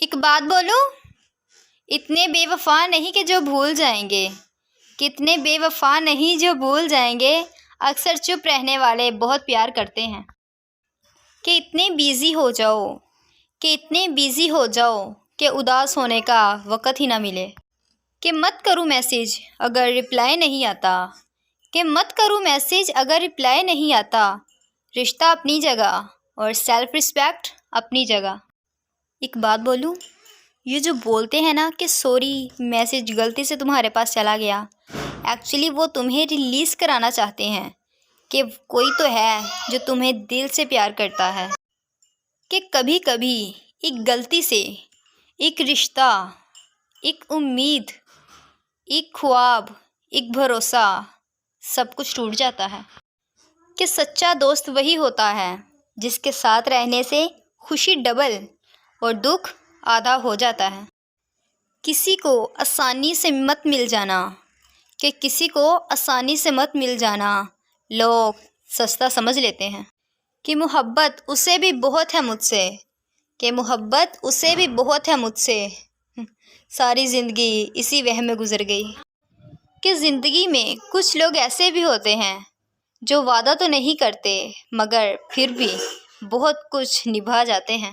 ایک بات بولوں، اتنے بے وفا نہیں کہ جو بھول جائیں گے، کتنے بے وفا نہیں جو بھول جائیں گے، اکثر چپ رہنے والے بہت پیار کرتے ہیں۔ کہ اتنے بیزی ہو جاؤ، کہ اتنے بیزی ہو جاؤ کہ اداس ہونے کا وقت ہی نہ ملے۔ کہ مت کروں میسیج اگر رپلائی نہیں آتا، کہ مت کروں میسیج اگر رپلائی نہیں آتا، رشتہ اپنی جگہ اور سیلف رسپیکٹ اپنی جگہ۔ ایک بات بولوں، یہ جو بولتے ہیں نا کہ سوری میسیج غلطی سے تمہارے پاس چلا گیا، ایکچولی وہ تمہیں ریلیز کرانا چاہتے ہیں کہ کوئی تو ہے جو تمہیں دل سے پیار کرتا ہے۔ کہ کبھی کبھی ایک غلطی سے ایک رشتہ، ایک امید، ایک خواب، ایک بھروسہ، سب کچھ ٹوٹ جاتا ہے۔ کہ سچا دوست وہی ہوتا ہے جس کے ساتھ رہنے سے خوشی ڈبل اور دکھ آدھا ہو جاتا ہے۔ کسی کو آسانی سے مت مل جانا، کہ کسی کو آسانی سے مت مل جانا لوگ سستا سمجھ لیتے ہیں۔ کہ محبت اسے بھی بہت ہے مجھ سے، کہ محبت اسے بھی بہت ہے مجھ سے، ساری زندگی اسی وہم میں گزر گئی۔ کہ زندگی میں کچھ لوگ ایسے بھی ہوتے ہیں جو وعدہ تو نہیں کرتے مگر پھر بھی بہت کچھ نبھا جاتے ہیں۔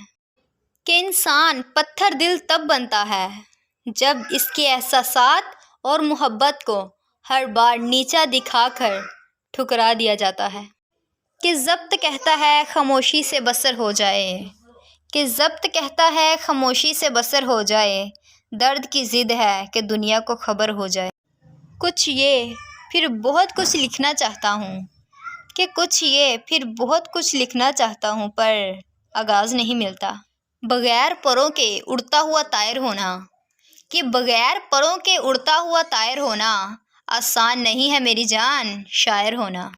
کہ انسان پتھر دل تب بنتا ہے جب اس کے احساسات اور محبت کو ہر بار نیچا دکھا کر ٹھکرا دیا جاتا ہے۔ کہ ضبط کہتا ہے خاموشی سے بسر ہو جائے، کہ ضبط کہتا ہے خاموشی سے بسر ہو جائے، درد کی ضد ہے کہ دنیا کو خبر ہو جائے۔ کچھ یہ پھر بہت کچھ لکھنا چاہتا ہوں، کہ کچھ یہ پھر بہت کچھ لکھنا چاہتا ہوں پر آغاز نہیں ملتا۔ بغیر پروں کے اڑتا ہوا طائر ہونا، کہ بغیر پروں کے اڑتا ہوا طائر ہونا آسان نہیں ہے میری جان، شاعر ہونا۔